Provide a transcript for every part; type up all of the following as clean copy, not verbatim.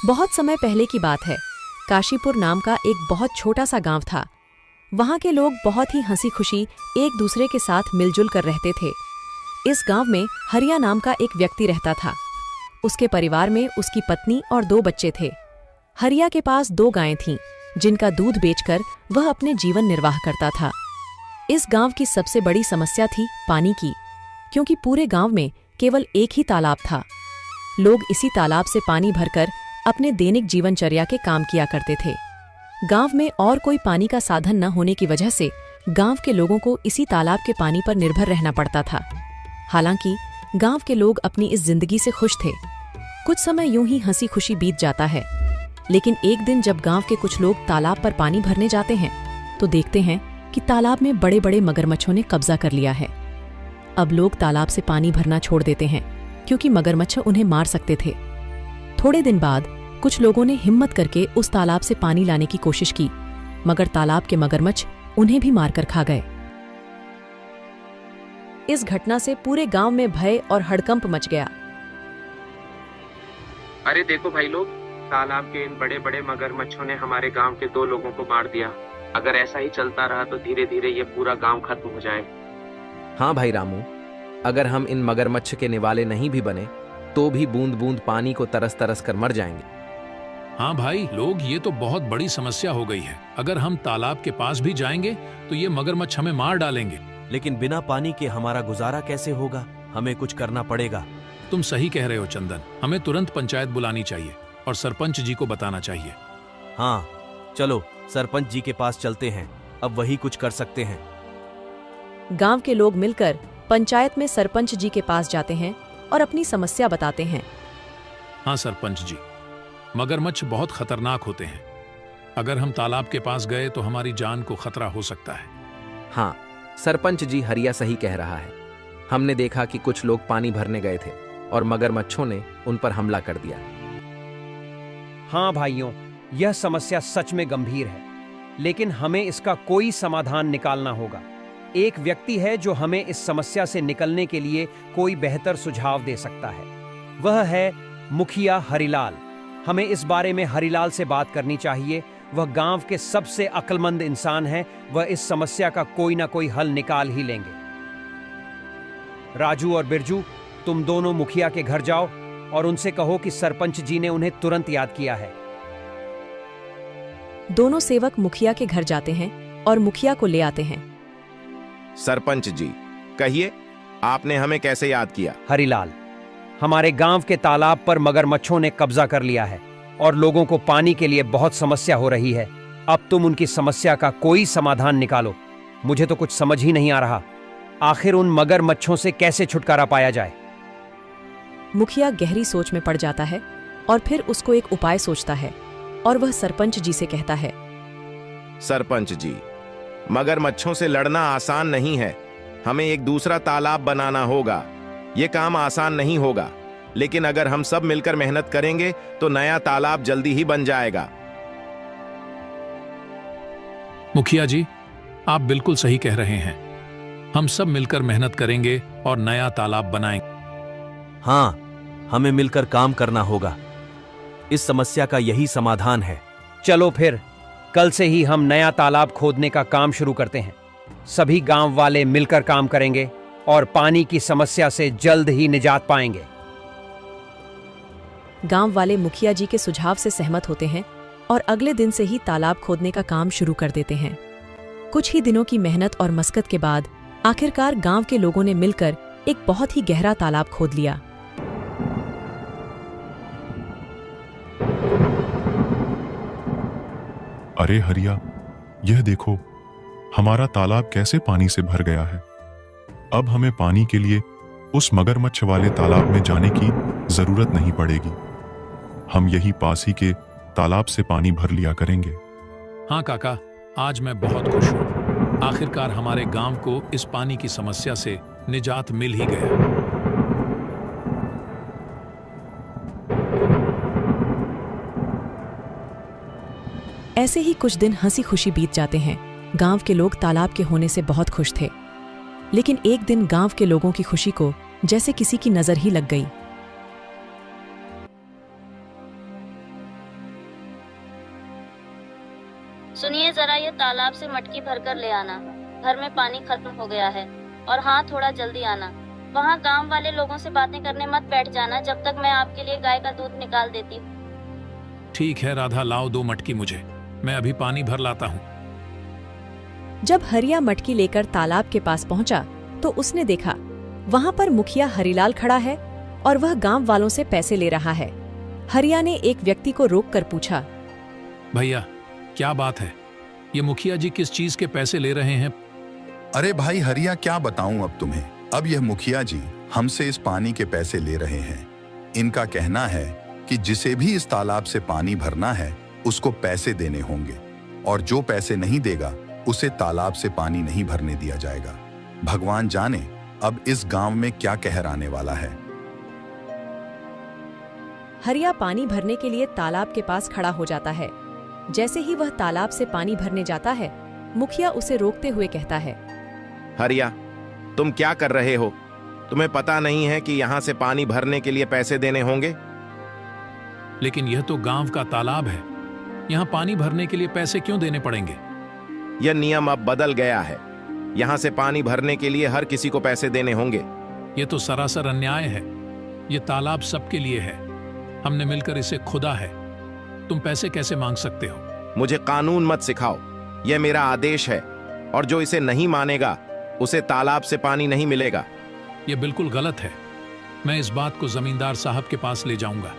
बहुत समय पहले की बात है। काशीपुर नाम का एक बहुत छोटा सा गांव था। वहां के लोग बहुत ही हंसी खुशी एक दूसरे के साथ मिलजुल कर रहते थे। इस गांव में हरिया नाम का एक व्यक्ति रहता था। उसके परिवार में उसकी पत्नी और 2 बच्चे थे। हरिया के पास 2 गायें थीं, जिनका दूध बेचकर वह अपने जीवन निर्वाह करता था। इस गांव की सबसे बड़ी समस्या थी पानी की, क्योंकि पूरे गांव में केवल एक ही तालाब था। लोग इसी तालाब से पानी भरकर अपने दैनिक जीवनचर्या के काम किया करते थे। गांव में और कोई पानी का साधन न होने की वजह से गांव के लोगों को इसी तालाब के पानी पर निर्भर रहना पड़ता था। हालांकि गांव के लोग अपनी इस जिंदगी से खुश थे। कुछ समय यूं ही हंसी खुशी बीत जाता है, लेकिन एक दिन जब गांव के कुछ लोग तालाब पर पानी भरने जाते हैं तो देखते हैं कि तालाब में बड़े बड़े मगरमच्छों ने कब्जा कर लिया है। अब लोग तालाब से पानी भरना छोड़ देते हैं, क्योंकि मगरमच्छ उन्हें मार सकते थे। थोड़े दिन बाद कुछ लोगों ने हिम्मत करके उस तालाब से पानी लाने की कोशिश की, मगर तालाब के मगरमच्छ उन्हें भी मारकर खा गए। इस घटना से पूरे गांव में भय और हड़कंप मच गया। अरे देखो भाई लोग, तालाब के इन बड़े बड़े मगरमच्छों ने हमारे गांव के 2 लोगों को मार दिया। अगर ऐसा ही चलता रहा तो धीरे धीरे ये पूरा गांव खत्म हो जाए। हाँ भाई रामू, अगर हम इन मगरमच्छ के निवाले नहीं भी बने तो भी बूंद बूंद पानी को तरस तरस कर मर जाएंगे। हाँ भाई लोग, ये तो बहुत बड़ी समस्या हो गई है। अगर हम तालाब के पास भी जाएंगे तो ये मगरमच्छ हमें मार डालेंगे। लेकिन बिना पानी के हमारा गुजारा कैसे होगा? हमें कुछ करना पड़ेगा। तुम सही कह रहे हो चंदन, हमें तुरंत पंचायत बुलानी चाहिए और सरपंच जी को बताना चाहिए। हाँ चलो सरपंच जी के पास चलते हैं, अब वही कुछ कर सकते हैं। गांव के लोग मिलकर पंचायत में सरपंच जी के पास जाते हैं और अपनी समस्या बताते हैं। हाँ सरपंच जी, मगरमच्छ बहुत खतरनाक होते हैं। अगर हम तालाब के पास गए तो हमारी जान को खतरा हो सकता है। हाँ सरपंच जी, हरिया सही कह रहा है। हमने देखा कि कुछ लोग पानी भरने गए थे और मगरमच्छों ने उन पर हमला कर दिया। हाँ भाइयों, यह समस्या सच में गंभीर है, लेकिन हमें इसका कोई समाधान निकालना होगा। एक व्यक्ति है जो हमें इस समस्या से निकलने के लिए कोई बेहतर सुझाव दे सकता है। वह है मुखिया हरिलाल। हमें इस बारे में हरिलाल से बात करनी चाहिए। वह गांव के सबसे अक्लमंद इंसान हैं। वह इस समस्या का कोई ना कोई हल निकाल ही लेंगे। राजू और बिरजू, तुम दोनों मुखिया के घर जाओ और उनसे कहो कि सरपंच जी ने उन्हें तुरंत याद किया है। दोनों सेवक मुखिया के घर जाते हैं और मुखिया को ले आते हैं। सरपंच जी, कहिए, आपने हमें कैसे याद किया? हरिलाल, हमारे गांव के तालाब पर मगरमच्छों ने कब्जा कर लिया है और लोगों को पानी के लिए बहुत समस्या हो रही है। अब तुम उनकी समस्या का कोई समाधान निकालो। मुझे तो कुछ समझ ही नहीं आ रहा, आखिर उन मगरमच्छों से कैसे छुटकारा पाया जाए। मुखिया गहरी सोच में पड़ जाता है और फिर उसको एक उपाय सोचता है और वह सरपंच जी से कहता है। सरपंच जी, मगरमच्छों से लड़ना आसान नहीं है। हमें एक दूसरा तालाब बनाना होगा। यह काम आसान नहीं होगा, लेकिन अगर हम सब मिलकर मेहनत करेंगे तो नया तालाब जल्दी ही बन जाएगा। मुखिया जी, आप बिल्कुल सही कह रहे हैं। हम सब मिलकर मेहनत करेंगे और नया तालाब बनाएंगे। हाँ, हमें मिलकर काम करना होगा। इस समस्या का यही समाधान है। चलो फिर कल से ही हम नया तालाब खोदने का काम शुरू करते हैं। सभी गांव वाले मिलकर काम करेंगे और पानी की समस्या से जल्द ही निजात पाएंगे। गांव वाले मुखिया जी के सुझाव से सहमत होते हैं और अगले दिन से ही तालाब खोदने का काम शुरू कर देते हैं। कुछ ही दिनों की मेहनत और मशक्कत के बाद आखिरकार गांव के लोगों ने मिलकर एक बहुत ही गहरा तालाब खोद लिया। अरे हरिया, यह देखो, हमारा तालाब कैसे पानी से भर गया है। अब हमें पानी के लिए उस मगरमच्छ वाले तालाब में जाने की जरूरत नहीं पड़ेगी। हम यही पास ही के तालाब से पानी भर लिया करेंगे। हाँ काका, आज मैं बहुत खुश हूँ। आखिरकार हमारे गांव को इस पानी की समस्या से निजात मिल ही गया। ऐसे ही कुछ दिन हंसी खुशी बीत जाते हैं। गांव के लोग तालाब के होने से बहुत खुश थे, लेकिन एक दिन गांव के लोगों की खुशी को जैसे किसी की नजर ही लग गई। लिए तालाब से मटकी भरकर ले आना। घर में पानी खत्म हो गया है। और हाँ, थोड़ा जल्दी आना। वहाँ गांव वाले लोगों से बातें करने मत बैठ जाना जब तक मैं आपके लिए गाय का दूध निकाल देती हूँ। ठीक है राधा, लाओ 2 मटकी मुझे, मैं अभी पानी भर लाता हूँ। जब हरिया मटकी लेकर तालाब के पास पहुंचा तो उसने देखा वहां पर मुखिया हरिलाल खड़ा है और वह गांव वालों से पैसे ले रहा है। हरिया ने एक व्यक्ति को रोककर पूछा, भैया क्या बात है, ये मुखिया जी किस चीज के पैसे ले रहे हैं? अरे भाई हरिया, क्या बताऊं अब तुम्हें। अब यह मुखिया जी हमसे इस पानी के पैसे ले रहे हैं। इनका कहना है कि जिसे भी इस तालाब से पानी भरना है उसको पैसे देने होंगे, और जो पैसे नहीं देगा उसे तालाब से पानी नहीं भरने दिया जाएगा। भगवान जाने अब इस गांव में क्या कहर आने वाला है। हरिया पानी भरने के लिए तालाब के पास खड़ा हो जाता है। जैसे ही वह तालाब से पानी भरने जाता है, मुखिया उसे रोकते हुए कहता है, हरिया, तुम क्या कर रहे हो? तुम्हें पता नहीं है कि यहाँ से पानी भरने के लिए पैसे देने होंगे? लेकिन यह तो गांव का तालाब है, यहाँ पानी भरने के लिए पैसे क्यों देने पड़ेंगे? यह नियम अब बदल गया है। यहाँ से पानी भरने के लिए हर किसी को पैसे देने होंगे। ये तो सरासर अन्याय है। ये तालाब सबके लिए है, हमने मिलकर इसे खुदा है। तुम पैसे कैसे मांग सकते हो? मुझे कानून मत सिखाओ, यह मेरा आदेश है, और जो इसे नहीं मानेगा उसे तालाब से पानी नहीं मिलेगा। यह बिल्कुल गलत है। मैं इस बात को जमींदार साहब के पास ले जाऊंगा।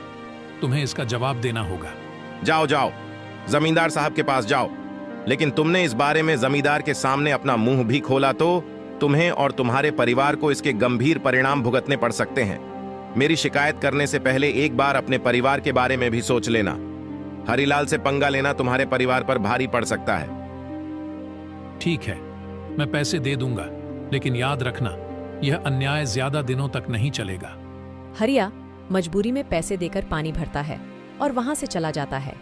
तुम्हें इसका जवाब देना होगा। जाओ जाओ, जमींदार साहब के पास जाओ। लेकिन तुमने इस बारे में जमींदार के सामने अपना मुंह भी खोला तो तुम्हें और तुम्हारे परिवार को इसके गंभीर परिणाम भुगतने पड़ सकते हैं। मेरी शिकायत करने से पहले एक बार अपने परिवार के बारे में भी सोच लेना। हरिलाल से पंगा लेना तुम्हारे परिवार पर भारी पड़ सकता है। ठीक है, मैं पैसे दे दूंगा, लेकिन याद रखना यह अन्याय ज्यादा दिनों तक नहीं चलेगा। हरिया मजबूरी में पैसे देकर पानी भरता है और वहां से चला जाता है।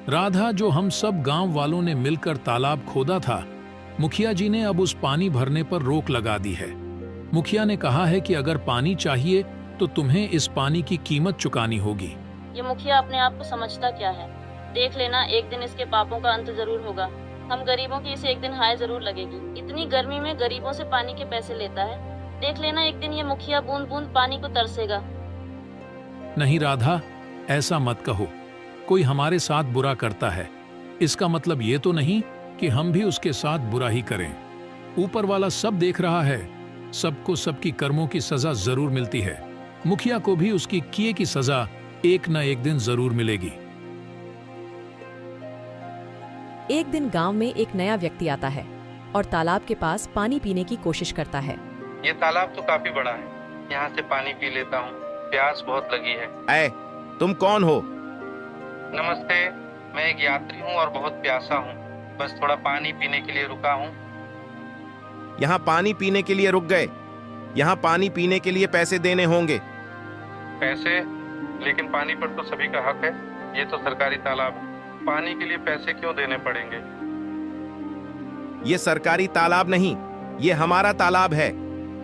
राधा, जो हम सब गांव वालों ने मिलकर तालाब खोदा था, मुखिया जी ने अब उस पानी भरने पर रोक लगा दी है। मुखिया ने कहा है कि अगर पानी चाहिए तो तुम्हें इस पानी की कीमत चुकानी होगी। ये मुखिया अपने आप को समझता क्या है? देख लेना, एक दिन इसके पापों का अंत जरूर होगा। हम गरीबों की इसे एक दिन हाय जरूर लगेगी। इतनी गर्मी में गरीबों से पानी के पैसे लेता है। देख लेना, एक दिन ये मुखिया बूंद बूंद पानी को तरसेगा। नहीं राधा, ऐसा मत कहो। कोई हमारे साथ बुरा करता है, इसका मतलब ये तो नहीं कि हम भी उसके साथ बुरा ही करें। ऊपर वाला सब देख रहा है, सबको सबकी कर्मों की सजा जरूर मिलती है। मुखिया को भी उसकी किए की सजा एक न एक दिन जरूर मिलेगी। एक दिन गांव में एक नया व्यक्ति आता है और तालाब के पास पानी पीने की कोशिश करता है। ये तालाब तो काफी बड़ा है, यहाँ से पानी पी लेता हूँ, प्यास बहुत लगी है। ऐ, तुम कौन हो? नमस्ते, मैं एक यात्री हूँ और बहुत प्यासा हूँ। बस थोड़ा पानी पीने के लिए रुका हूँ। यहाँ पानी पीने के लिए रुक गए? यहाँ पानी पीने के लिए पैसे देने होंगे। पैसे? लेकिन पानी पर तो सभी का हक है। ये तो सरकारी तालाब है, पानी के लिए पैसे क्यों देने पड़ेंगे? ये सरकारी तालाब नहीं, ये हमारा तालाब है।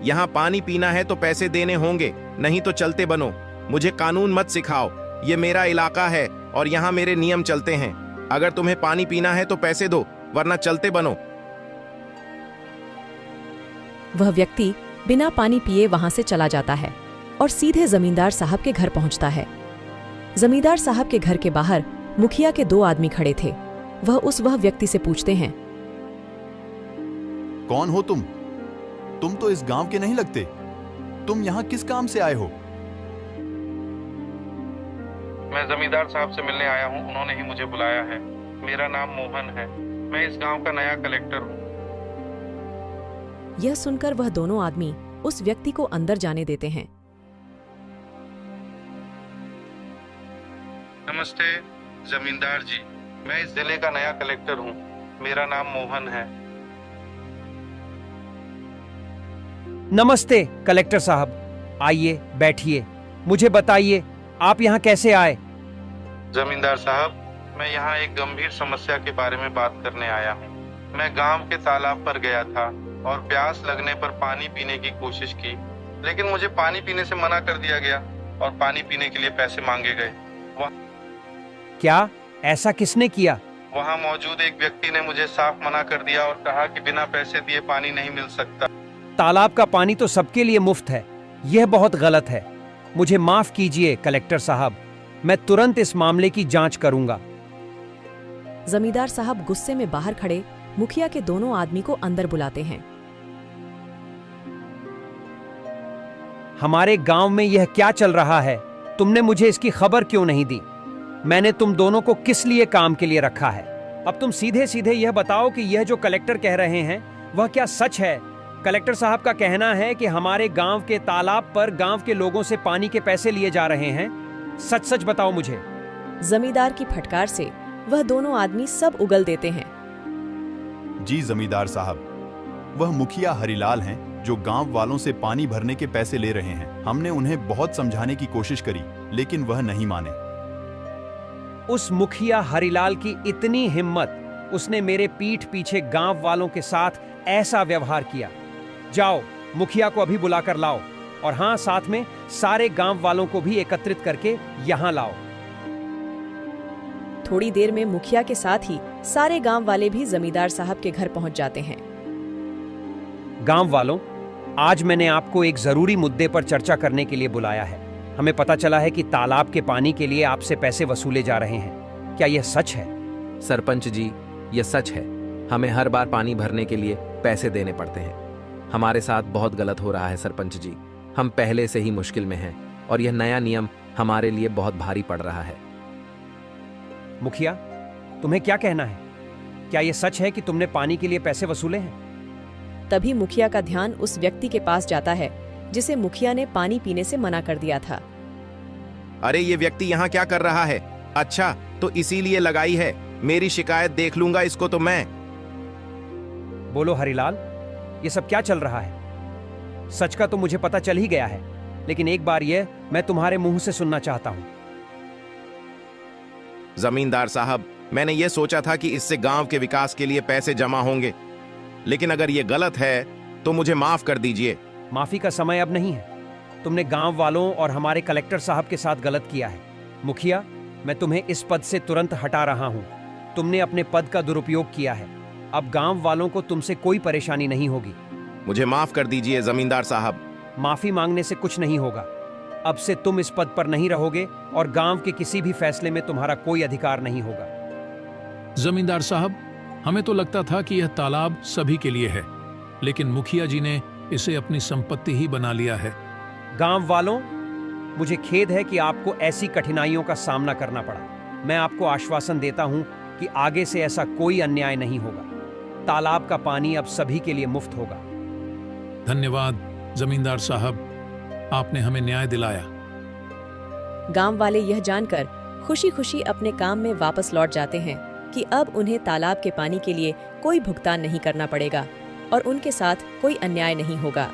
यहाँ पानी पीना है तो पैसे देने होंगे, नहीं तो चलते बनो। मुझे कानून मत सिखाओ, ये मेरा इलाका है और यहाँ मेरे नियम चलते हैं। अगर तुम्हें पानी पीना है तो पैसे दो, वरना चलते बनो। वह व्यक्ति बिना पानी पिए वहां से चला जाता है और सीधे जमींदार साहब के घर पहुंचता है। जमींदार साहब के घर के बाहर मुखिया के 2 आदमी खड़े थे। वह व्यक्ति से पूछते हैं, कौन हो तुम? तुम तो इस गांव के नहीं लगते। तुम यहाँ किस काम से आए हो? मैं जमींदार साहब से मिलने आया हूँ, उन्होंने ही मुझे बुलाया है। मेरा नाम मोहन है, मैं इस गांव का नया कलेक्टर हूँ। यह सुनकर वह दोनों आदमी उस व्यक्ति को अंदर जाने देते हैं। नमस्ते जमींदार जी, मैं इस जिले का नया कलेक्टर हूँ। मेरा नाम मोहन है। नमस्ते कलेक्टर साहब, आइए बैठिए। मुझे बताइए आप यहाँ कैसे आए? जमींदार साहब, मैं यहाँ एक गंभीर समस्या के बारे में बात करने आया हूँ। मैं गांव के तालाब पर गया था और प्यास लगने पर पानी पीने की कोशिश की, लेकिन मुझे पानी पीने से मना कर दिया गया और पानी पीने के लिए पैसे मांगे गए। क्या ऐसा किसने किया वहाँ मौजूद एक व्यक्ति ने मुझे साफ मना कर दिया और कहा कि बिना पैसे दिए पानी नहीं मिल सकता। तालाब का पानी तो सबके लिए मुफ्त है, यह बहुत गलत है। मुझे माफ कीजिए कलेक्टर साहब, मैं तुरंत इस मामले की जांच करूंगा। जमींदार साहब गुस्से में बाहर खड़े मुखिया के दोनों आदमी को अंदर बुलाते हैं। हमारे गांव में यह क्या चल रहा है? तुमने मुझे इसकी खबर क्यों नहीं दी? मैंने तुम दोनों को किस लिए काम के लिए रखा है? अब तुम सीधे सीधे यह बताओ कि यह जो कलेक्टर कह रहे हैं वह क्या सच है? कलेक्टर साहब का कहना है कि हमारे गांव के तालाब पर गांव के लोगों से पानी के पैसे लिए जा रहे हैं। सच सच बताओ मुझे। जमींदार की फटकार से वह दोनों आदमी सब उगल देते हैं। जी जमींदार साहब, वह मुखिया हरिलाल हैं जो गांव वालों से पानी भरने के पैसे ले रहे हैं। हमने उन्हें बहुत समझाने की कोशिश करी लेकिन वह नहीं माने। उस मुखिया हरिलाल की इतनी हिम्मत, उसने मेरे पीठ पीछे गांव वालों के साथ ऐसा व्यवहार किया। जाओ मुखिया को अभी बुलाकर लाओ, और हां, साथ में सारे गांव वालों को भी एकत्रित करके यहां लाओ। थोड़ी देर में मुखिया के साथ ही सारे गांव वाले भी जमींदार साहब के घर पहुंच जाते हैं। गांव वालों, आज मैंने आपको एक जरूरी मुद्दे पर चर्चा करने के लिए बुलाया है। हमें पता चला है कि तालाब के पानी के लिए आपसे पैसे वसूले जा रहे हैं। क्या यह सच है? सरपंच जी, यह सच है। हमें हर बार पानी भरने के लिए पैसे देने पड़ते हैं। हमारे साथ बहुत गलत हो रहा है सरपंच जी। हम पहले से ही मुश्किल में हैं और यह नया नियम हमारे लिए बहुत भारी पड़ रहा है। मुखिया, तुम्हें क्या कहना है? क्या यह सच है कि तुमने पानी के लिए पैसे वसूले हैं? तभी मुखिया का ध्यान उस व्यक्ति के पास जाता है जिसे मुखिया ने पानी पीने से मना कर दिया था। अरे ये व्यक्ति यहाँ क्या कर रहा है? अच्छा, तो इसीलिए लगाई है। मेरी शिकायत देख लूंगा इसको तो मैं। बोलो हरिलाल, ये सब क्या चल रहा है? सच का तो मुझे पता चल ही गया है, लेकिन एक बार यह मैं तुम्हारे मुंह से सुनना चाहता हूं। जमींदार साहब, मैंने ये सोचा था कि इससे गांव के विकास के लिए पैसे जमा होंगे, लेकिन अगर ये गलत है तो मुझे माफ कर दीजिए। माफी का समय अब नहीं है। तुमने गांव वालों और हमारे कलेक्टर साहब के साथ गलत किया है। मुखिया, मैं तुम्हें इस पद से तुरंत हटा रहा हूं। तुमने अपने पद का दुरुपयोग किया है। अब गांव वालों को तुमसे कोई परेशानी नहीं होगी। मुझे माफ कर दीजिए जमींदार साहब। माफी मांगने से कुछ नहीं होगा। अब से तुम इस पद पर नहीं रहोगे और गांव के किसी भी फैसले में तुम्हारा कोई अधिकार नहीं होगा। जमींदार साहब, हमें तो लगता था कि यह तालाब सभी के लिए है, लेकिन मुखिया जी ने इसे अपनी संपत्ति ही बना लिया है। गांव वालों, मुझे खेद है कि आपको ऐसी कठिनाइयों का सामना करना पड़ा। मैं आपको आश्वासन देता हूं कि आगे से ऐसा कोई अन्याय नहीं होगा। तालाब का पानी अब सभी के लिए मुफ्त होगा। धन्यवाद जमींदार साहब, आपने हमें न्याय दिलाया। गांव वाले यह जानकर खुशी खुशी अपने काम में वापस लौट जाते हैं कि अब उन्हें तालाब के पानी के लिए कोई भुगतान नहीं करना पड़ेगा और उनके साथ कोई अन्याय नहीं होगा।